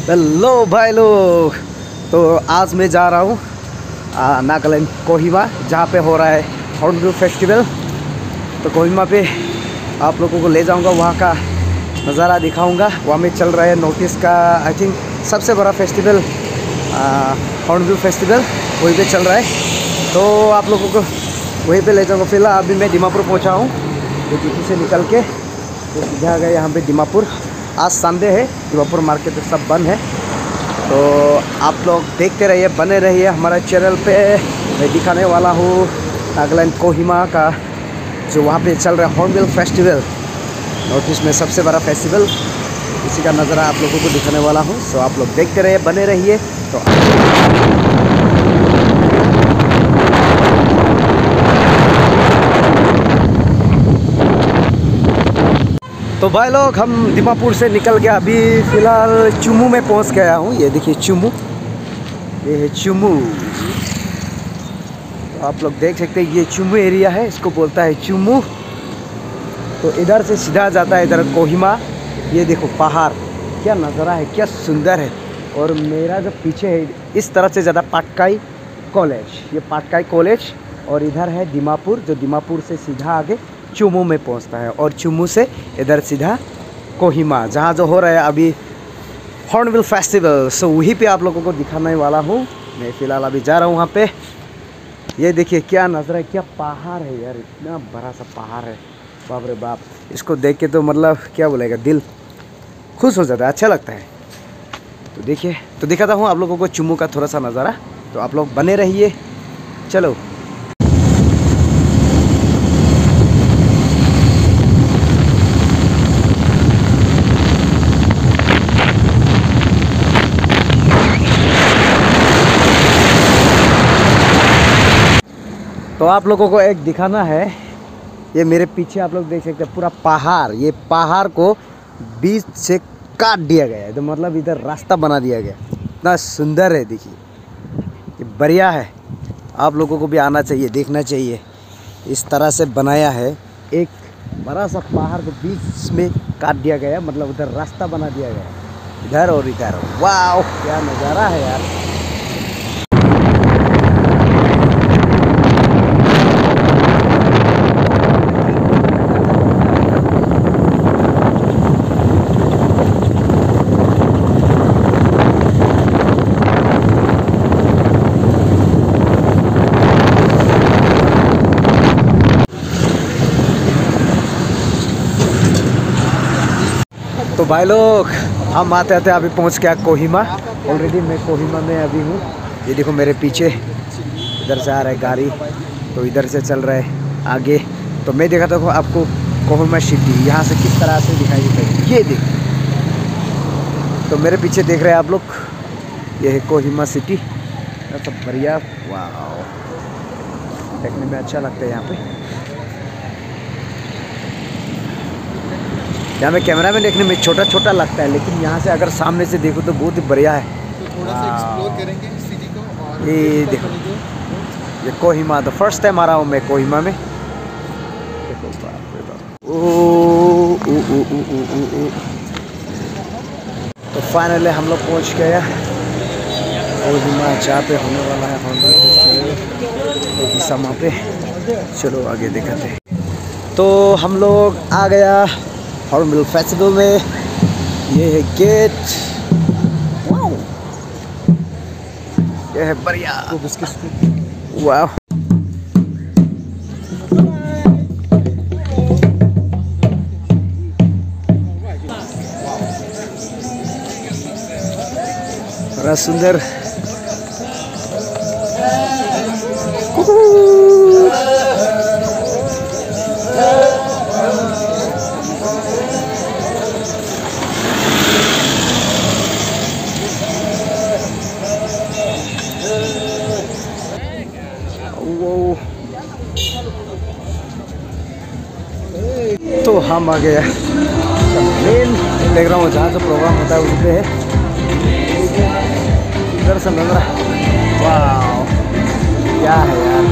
Hello भाई लोग, तो आज मैं जा रहा हूँ नागालैंड कोहिमा, जहाँ पे हो रहा है हॉर्नबिल फेस्टिवल। तो कोहिमा पे आप लोगों को ले जाऊँगा, वहाँ का नज़ारा दिखाऊँगा। वहाँ में चल रहा है नॉर्थ ईस्ट का आई थिंक सबसे बड़ा फेस्टिवल हॉर्नबिल फेस्टिवल, वहीं पे चल रहा है। तो आप लोगों को वहीं पे ले जाऊँगा। फिलहाल अभी मैं दीमापुर पहुँचा हूँ, तो जीटी से निकल के तो सीधा गए यहाँ पे दीमापुर। आज संडे है, दीमापुर मार्केट सब बंद है। तो आप लोग देखते रहिए, बने रहिए हमारे चैनल पे। मैं दिखाने वाला हूँ नागालैंड कोहिमा का जो वहाँ पे चल रहा है हॉर्नबिल फेस्टिवल, नॉर्थ ईस्ट में सबसे बड़ा फेस्टिवल। इसी का नज़ारा आप लोगों को दिखाने वाला हूँ। सो आप लोग देखते रहिए, बने रहिए। तो भाई लोग, हम दीमापुर से निकल गया, अभी फ़िलहाल चुमू में पहुंच गया हूं। ये देखिए चुमू, ये है चुमू। तो आप लोग देख सकते हैं ये चुमू एरिया है, इसको बोलता है चुमू। तो इधर से सीधा जाता है इधर कोहिमा। ये देखो पहाड़, क्या नज़ारा है, क्या सुंदर है। और मेरा जो पीछे है इस तरफ से ज़्यादा पाटकाई कॉलेज, ये पाटकाई कॉलेज। और इधर है दीमापुर, जो दीमापुर से सीधा आगे चुमू में पहुंचता है। और चुमू से इधर सीधा कोहिमा, जहां जो हो रहा है अभी हॉर्नबिल फेस्टिवल। सो वहीं पे आप लोगों को दिखाने वाला हूं। मैं फ़िलहाल अभी जा रहा हूं वहां पे। ये देखिए क्या नज़ारा है, क्या पहाड़ है यार, इतना बड़ा सा पहाड़ है, बाप रे बाप। इसको देख के तो मतलब क्या बोलेगा, दिल खुश हो जाता है, अच्छा लगता है। तो देखिए, तो दिखाता हूँ आप लोगों को चुमू का थोड़ा सा नज़ारा। तो आप लोग बने रहिए, चलो। तो आप लोगों को एक दिखाना है, ये मेरे पीछे आप लोग देख सकते हैं पूरा पहाड़। ये पहाड़ को बीच से काट दिया गया है, तो मतलब इधर रास्ता बना दिया गया। इतना सुंदर है, देखिए ये बढ़िया है। आप लोगों को भी आना चाहिए, देखना चाहिए। इस तरह से बनाया है, एक बड़ा सा पहाड़ को बीच में काट दिया गया, मतलब उधर रास्ता बना दिया गया, इधर और इधर। वाह, क्या नज़ारा है यार। तो भाई लोग, हम आते आते अभी पहुंच गया कोहिमा। ऑलरेडी मैं कोहिमा में अभी हूँ। ये देखो मेरे पीछे, इधर से आ रहा है गाड़ी, तो इधर से चल रहा है आगे। तो मैं दिखाता हूँ आपको कोहिमा सिटी यहाँ से किस तरह से दिखाई देता है। ये देख, तो मेरे पीछे देख रहे हैं आप लोग, ये है कोहिमा सिटी। सब बढ़िया, वाह, देखने में अच्छा लगता है यहाँ पे। यहाँ में कैमरा में देखने में छोटा छोटा लगता है, लेकिन यहाँ से अगर सामने से देखो तो बहुत ही बढ़िया है। तो थोड़ा सा एक्सप्लोर करेंगे सिटी को। और ये देखो, ये कोहिमा, तो फर्स्ट टाइम आ रहा हूँ मैं कोहिमा में। देखो बाप रे बाप, तो फाइनली हम लोग पहुँच गए कोहिमा, जहाँ पे होने वाला है हॉर्नबिल फेस्टिवल दिसंबर पे। चलो आगे दिखाते हैं। तो हम लोग आ गया हॉर्नबिल फेस्टिवल में। ये है गेट, वाह, ये है बढ़िया। वाह, बड़ा सुंदर। तो हम आ गया मेन प्लेग्राउंड, जहाँ से प्रोग्राम होता है उस पे है। इधर से नजर, वाह क्या है यार।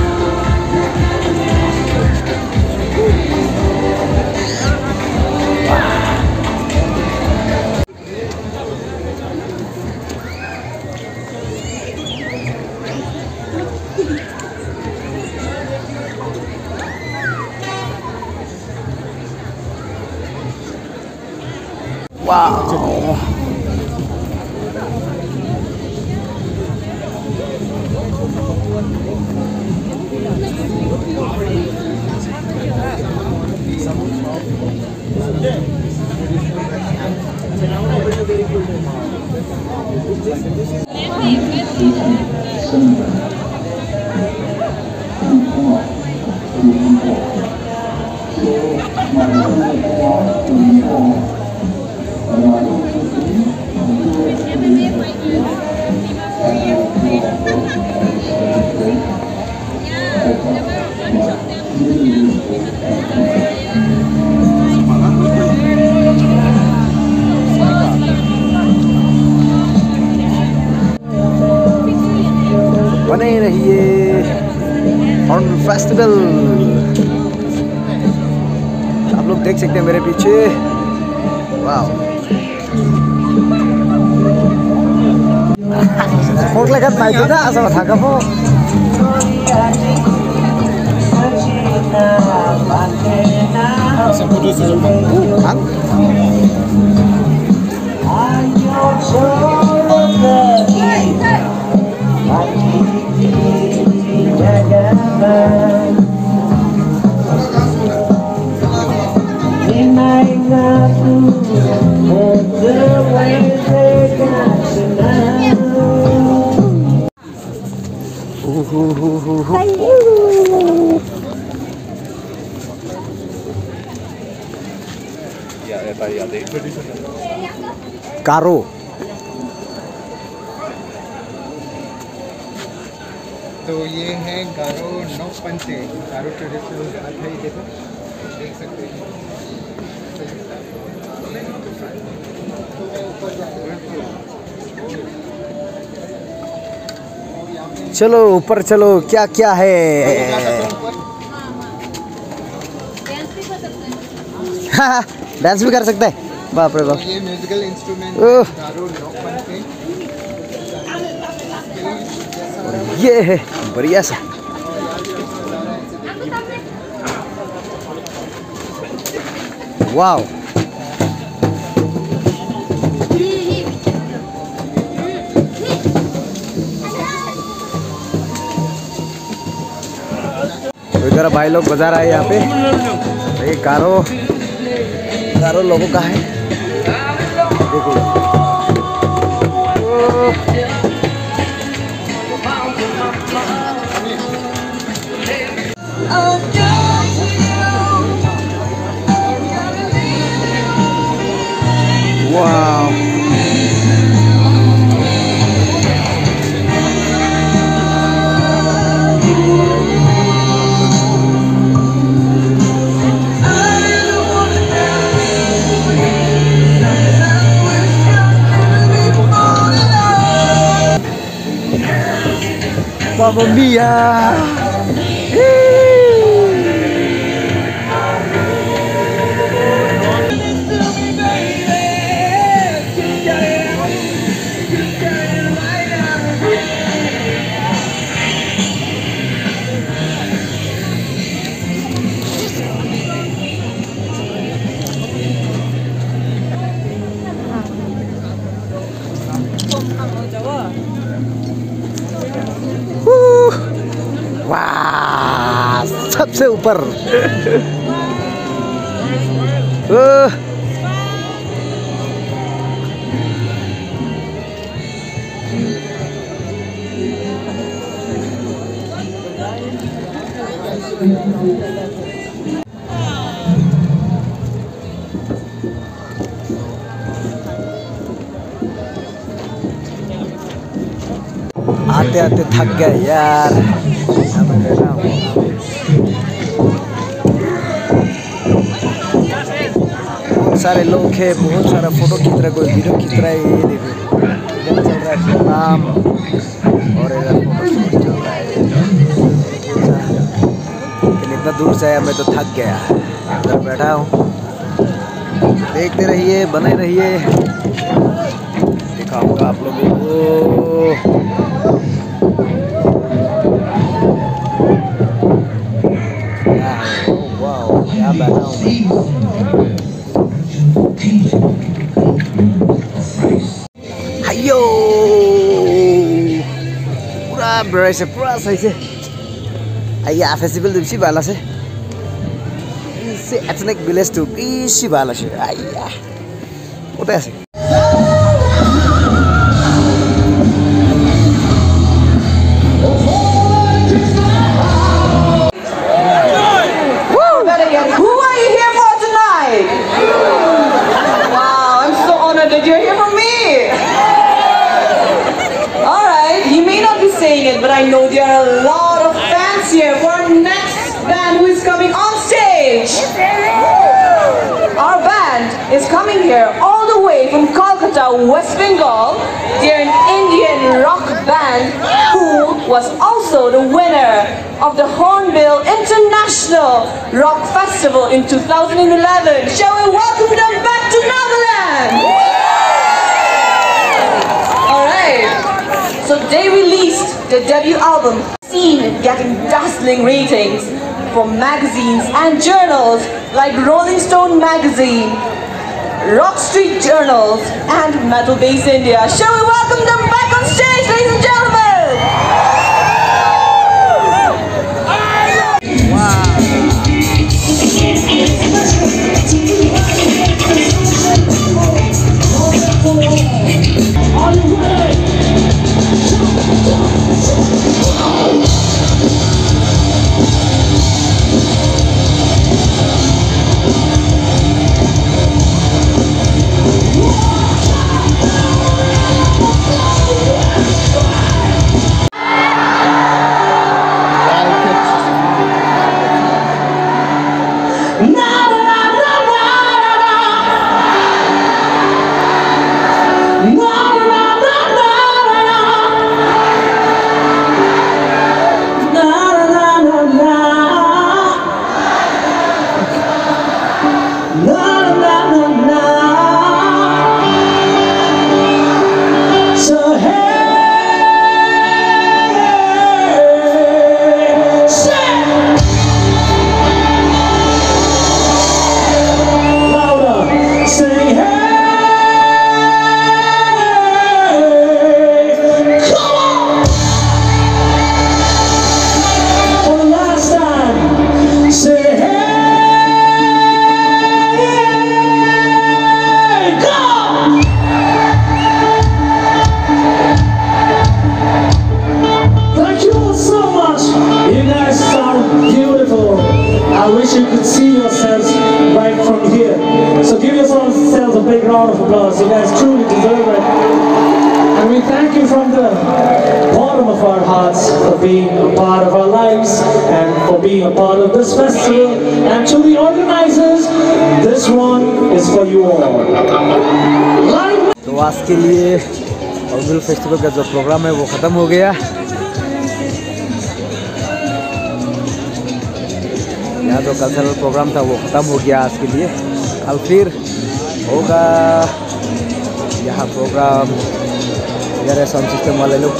वाह, बने रहिए हॉर्नबिल फेस्टिवल। आप लोग देख सकते हैं मेरे पीछे, वाह। फोट लगत माहिती ना असं था का वो। कारो तो ये है गारो नौपंते, गारो ट्रेडिशनल हाथ है, ये देखो देख सकते हैं। चलो ऊपर चलो, क्या क्या है। डांस भी कर सकते हैं, बाप रे बाप। ये म्यूजिकल इंस्ट्रूमेंट गारो नौपंते, ये है बढ़िया सा। वाओ, इधर भाई लोग बजा रहा है यहाँ पे। ये गारो लोगों का है, देखो। वाव, Mamma mia! वाह, सबसे ऊपर। आते आते थक गए यार। बहुत सारे लोग हैं, बहुत सारा फोटो खींच रहा है, कोई वीडियो खींच रहा है। ये देखो इधर चल रहा है प्रोग्राम और इधर फोटो शूट चल रहा है। लेकिन इतना दूर से आया, मैं तो थक गया। इधर बैठा हूँ, देखते रहिए, बने रहिए, दिखाऊंगा आप लोगों को। क्या बैठा हूँ। beres pura saise. Ayah festival tu si bala se. Se ethnic village tu si bala se. Ayah. Udah sih. Who are you here for tonight? Wow, I'm so honored that you're here for me. Alright, you may not be saying it, but I know there are a lot of fans here for our next band who is coming on stage. Our band is coming here all the way from Kolkata, West Bengal. They're an Indian rock band who was also the winner of the Hornbill International Rock Festival in 2011. Shall we welcome them back to Nagaland? Alright, so they released their debut album, seen it getting dazzling ratings from magazines and journals like Rolling Stone magazine, Rock Street Journals, and Metal Base India. Shall we welcome them back on stage, ladies and gentlemen? I wish you could see yourselves right from here. So give yourselves a big round of applause. You guys truly deserve it. And we thank you from the bottom of our hearts for being a part of our lives and for being a part of this festival. And to the organizers, this one is for you all. तो आज के लिए hornbill festival का जो programme है वो ख़त्म हो गया। यहाँ जो कल्चरल प्रोग्राम था वो ख़त्म हो गया आज के लिए। कल फिर होगा यहाँ प्रोग्राम। यार साउंड सिस्टम वाले लोग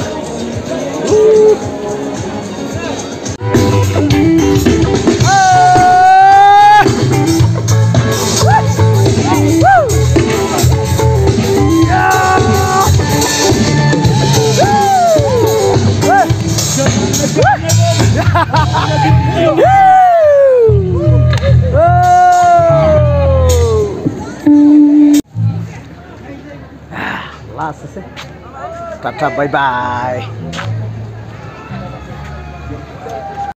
Last, tata, bye bye.